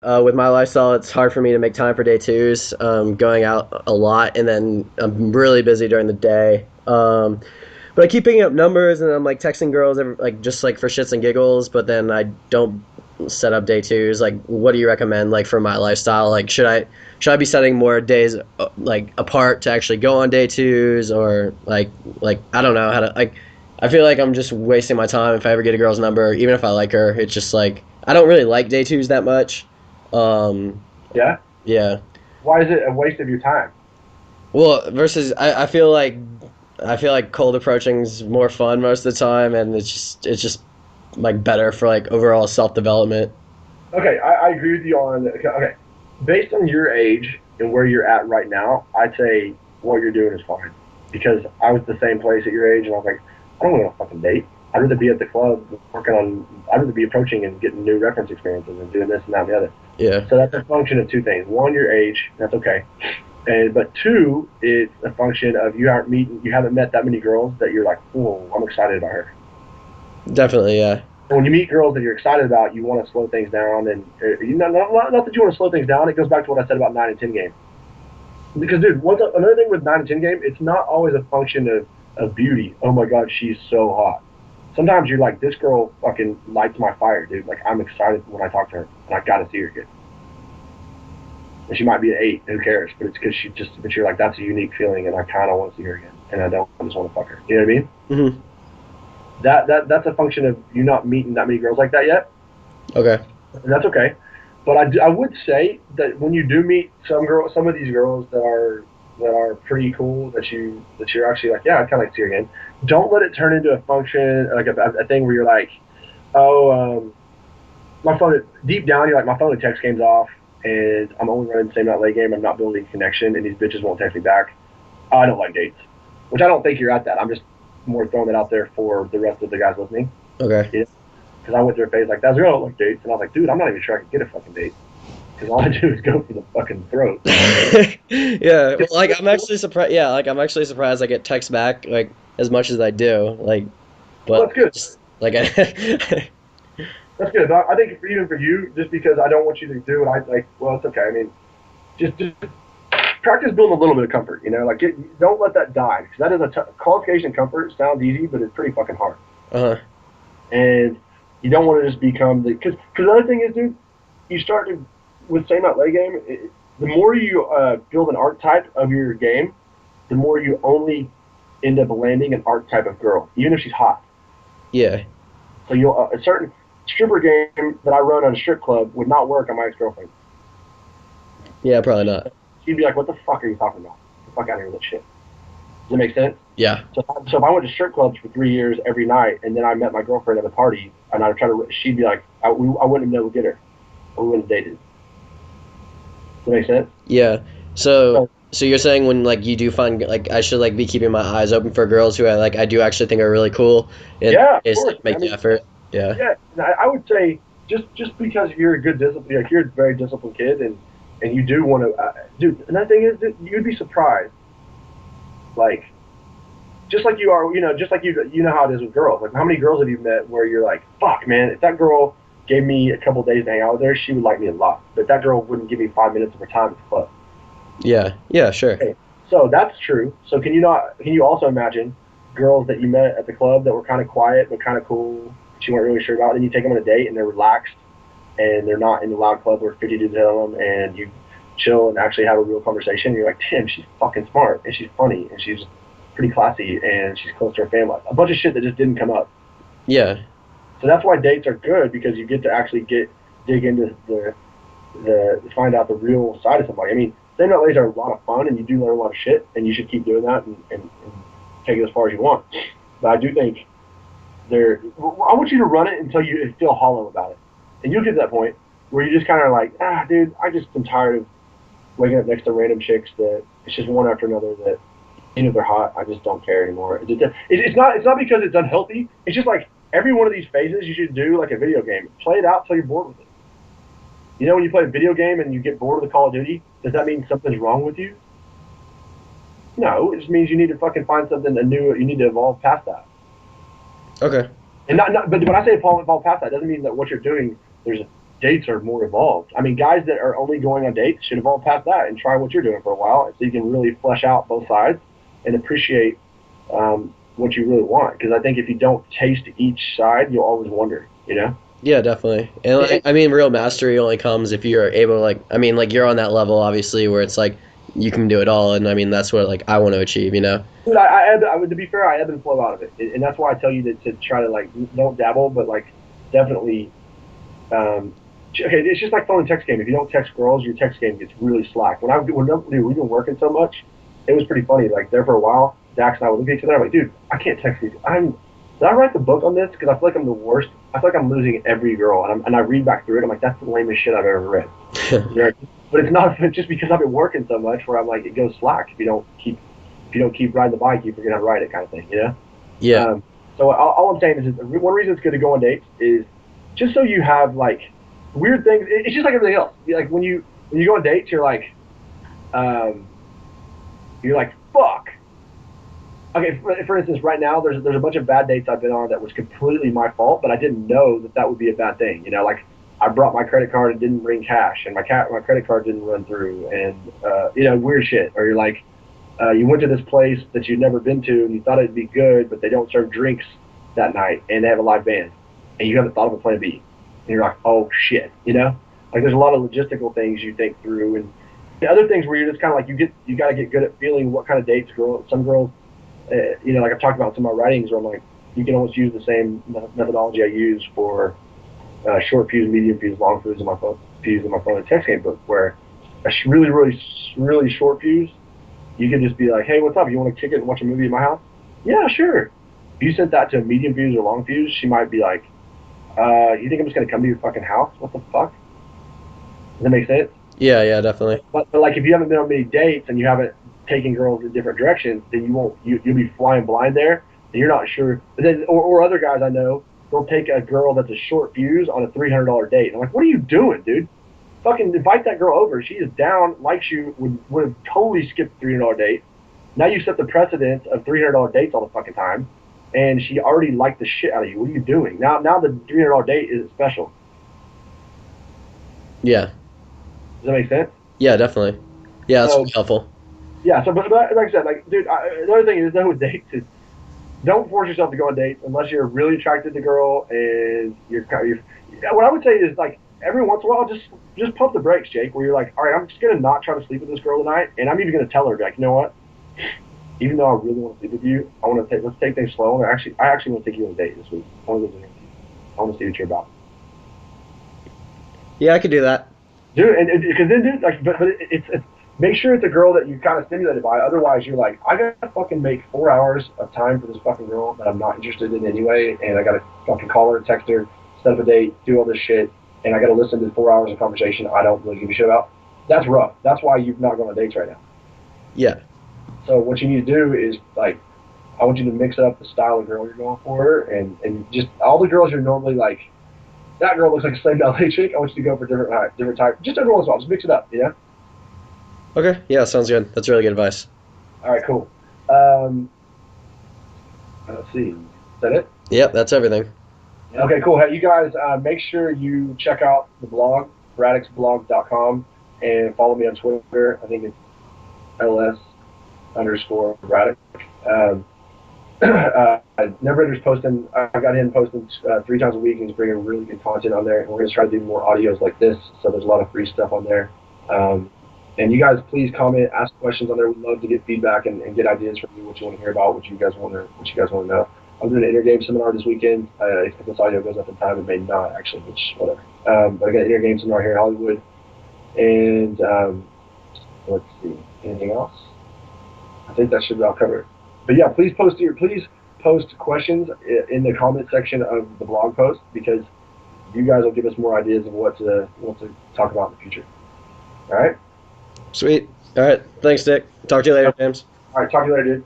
With my lifestyle, it's hard for me to make time for day twos. Going out a lot, and then I'm really busy during the day. But I keep picking up numbers, and I'm like texting girls, like just like for shits and giggles. But then I don't set up day twos. Like, what do you recommend? Like for my lifestyle, like should I be setting more days like apart to actually go on day twos, or like I don't know how to like. I feel like I'm just wasting my time if I ever get a girl's number, even if I like her. It's just like I don't really like day twos that much. Um, Yeah. yeah. Why is it a waste of your time? Well, versus I feel like cold approaching's more fun most of the time, and it's just like better for like overall self development. Okay, I agree with you on. Okay, based on your age and where you're at right now, I'd say what you're doing is fine. Because I was the same place at your age, and I was like, I don't want to fucking date. I'd rather be at the club working on. I'd rather be approaching and getting new reference experiences and doing this and that and the other. Yeah, So that's a function of two things. One, your age. That's okay. And but two, it's a function of you haven't met that many girls that you're like, oh, I'm excited about her. definitely. Yeah, And when you meet girls that you're excited about, you want to slow things down, and not that you want to slow things down. It goes back to what I said about 9 and 10 game. Because dude, another thing with 9 and 10 game, it's not always a function of beauty. Oh my god, she's so hot. Sometimes you're like, this girl fucking lights my fire, dude. Like I'm excited when I talk to her, and I gotta see her again. And she might be an 8, who cares? But it's because but you're like, that's a unique feeling, and I kind of want to see her again, and I just want to fuck her. You know what I mean? hmm. That's a function of you not meeting that many girls like that yet, Okay. and that's okay. But I would say that when you do meet some of these girls that are pretty cool, that you're actually like, yeah, I kind of like to see her again. Don't let it turn into a function like a thing where you're like, oh, my phone. Deep down, you're like, my phone and text game's off, and I'm only running the same night late game. I'm not building a connection, and these bitches won't text me back. I don't like dates, which I don't think you're at that. I'm just more throwing it out there for the rest of the guys listening. Okay. You know? Because I went through a phase like, that's real, I don't like dates. And I was like, dude, I'm not even sure I can get a fucking date. Because all I do is go for the fucking throat. Yeah. Well, like I'm actually surprised. Yeah, like I'm actually surprised I get texts back like as much as I do. Like, Well, but that's good. just like I. That's good. I think even for you, just because I don't want you to do it, I like, well, it's okay. I mean, just practice building a little bit of comfort, like don't let that die. Because that is qualification and comfort sounds easy, but it's pretty fucking hard. Uh-huh. And you don't want to just become because the other thing is, dude, you start to with same out late game. The more you build an archetype of your game, the more you only end up landing an archetype of girl, even if she's hot. Yeah. So you'll a certain stripper game that I run at a strip club would not work on my ex girlfriend. Yeah. Probably not. She'd be like, "What the fuck are you talking about? Get the fuck out of here with that shit." Does that make sense? Yeah. So if I went to strip clubs for 3 years every night, and then I met my girlfriend at a party, and I would try to, she'd be like, I wouldn't have been able to get her. We wouldn't have dated. Does that make sense? Yeah. So So so you're saying when like you do find like I should like be keeping my eyes open for girls who I do actually think are really cool and yeah, of is course. like I make the mean, effort. Yeah. yeah, I would say just because you're a good discipline, like you're a very disciplined kid, and you do want to, dude. Another thing is that you'd be surprised, like just like you are, just like you know how it is with girls. Like how many girls have you met where you're like, fuck, man, if that girl gave me a couple days to hang out with her, she would like me a lot, but that girl wouldn't give me 5 minutes of her time at the club. Yeah. Yeah, sure. Okay, so that's true. So can you not? Can you also imagine girls that you met at the club that were kind of quiet but kind of cool, that you weren't really sure about, and you take them on a date and they're relaxed and they're not in the loud club where 50 dudes on them, and you chill and actually have a real conversation. And you're like, damn, she's fucking smart and she's funny and she's pretty classy and she's close to her family. A bunch of shit that just didn't come up. Yeah. So that's why dates are good because you get to actually dig into the find out the real side of somebody. I mean, stand up lays are a lot of fun and you do learn a lot of shit and you should keep doing that and take it as far as you want. But I do think I want you to run it until you feel hollow about it, and you'll get to that point where you just kind of like, dude, I just am tired of waking up next to random chicks that it's just one after another that they're hot. I just don't care anymore. It's not because it's unhealthy. It's just like every one of these phases you should do like a video game. Play it out till you're bored with it. When you play a video game and you get bored of the Call of Duty, does that mean something's wrong with you? No, it just means you need to fucking find something new. You need to evolve past that. Okay. And not but when I say evolve past that, it doesn't mean that what you're doing there's dates are more evolved. I mean, guys that are only going on dates should evolve past that and try what you're doing for a while, so you can really flesh out both sides and appreciate what you really want. Because I think if you don't taste each side, you'll always wonder. You know? Yeah, definitely. And like, I mean, real mastery only comes if you're able to like, I mean, like you're on that level obviously where it's like you can do it all, and I mean that's what like I want to achieve, you know? Dude, I would, to be fair, I ebb and flow out of it, and that's why I tell you to try to like don't dabble, but like definitely. Okay, it's just like phone and text game. If you don't text girls, your text game gets really slack. Dude, we've been working so much, it was pretty funny. Like there for a while, Dax and I would look at each other. I'm like, dude, I can't text these. Did I write the book on this? Because I feel like I'm the worst. I feel like I'm losing every girl, and I read back through it. I'm like, that's the lamest shit I've ever read. You know? But it's not just because I've been working so much where I'm like, it goes slack if you don't keep riding the bike, you forget how to ride it, kind of thing. You know? Yeah. So all I'm saying is one reason it's good to go on dates is just so you have like weird things. It's just like everything else. Like when you go on dates, you're like fuck. Okay, for instance, right now there's a bunch of bad dates I've been on that was completely my fault, but I didn't know that would be a bad thing. You know, like I brought my credit card and didn't bring cash, and my credit card didn't run through, and weird shit. Or you're like, you went to this place that you'd never been to, and you thought it'd be good, but they don't serve drinks that night, and they have a live band, and you haven't thought of a plan B, and you're like, oh shit, you know? Like there's a lot of logistical things you think through, and the other things where you're just kind of like you got to get good at feeling what kind of dates some girls. Like I've talked about in some of my writings, where I'm like, you can almost use the same methodology I use for short fuse, medium fuse, long fuse in my phone and text game book, where a really, really, really short fuse, you can just be like, hey, what's up? You want to kick it and watch a movie in my house? Yeah, sure. If you sent that to a medium fuse or long fuse, she might be like, you think I'm just going to come to your fucking house? What the fuck? Does that make sense? Yeah, definitely. But like if you haven't been on many dates and you haven't taking girls in different directions, then you'll be flying blind there, and you're not sure. But then, or other guys I know, they'll take a girl that's a short fuse on a $300 date. And I'm like, what are you doing, dude? Fucking invite that girl over. She is down, likes you, would have totally skipped the $300 date. Now you set the precedent of $300 dates all the fucking time, and she already liked the shit out of you. What are you doing? Now the $300 date isn't special. Yeah. Does that make sense? Yeah, definitely. Yeah, that's really helpful. Yeah, so but like I said, like dude, the other thing is though with dates is don't force yourself to go on dates unless you're really attracted to the girl and you're what I would say is like every once in a while just pump the brakes, Jake, where you're like, all right, I'm just gonna not try to sleep with this girl tonight, and I'm even gonna tell her like, you know what? Even though I really want to sleep with you, let's take things slow, and I actually want to take you on a date this week. I want to see what you're about. Yeah, I could do that. Dude, and because then dude, like but it's make sure it's a girl that you kind of stimulated by. Otherwise, you're like, I gotta fucking make 4 hours of time for this fucking girl that I'm not interested in anyway, and I gotta fucking call her, text her, set up a date, do all this shit, and I gotta listen to 4 hours of conversation I don't really give a shit about. That's rough. That's why you're not going on dates right now. Yeah. So what you need to do is like, I want you to mix up the style of girl you're going for, and just all the girls you're normally like, that girl looks like a slim LA chick. I want you to go for different type. Just every once in a while, just mix it up, you know? Okay. Yeah, sounds good. That's really good advice. All right, cool. Let's see. Is that it? Yep, that's everything. Okay, cool. Hey, you guys, make sure you check out the blog, braddocksblog.com, and follow me on Twitter. I think it's ls_Braddock. Narrator's posting. I got him posting 3 times a week, and he's bringing really good content on there. And we're going to try to do more audios like this, so there's a lot of free stuff on there. And you guys, please comment, ask questions on there. We'd love to get feedback and get ideas from you, what you want to hear about, what you guys want to know. I'm doing an intergame seminar this weekend. If this audio goes up in time, it may not actually, which whatever. But I got an intergame seminar here in Hollywood. And let's see, anything else? I think that should about cover it. But yeah, please post questions in the comment section of the blog post, because you guys will give us more ideas of what to talk about in the future. All right. Sweet. All right. Thanks, Dick. Talk to you later, James. All right. Talk to you later, dude.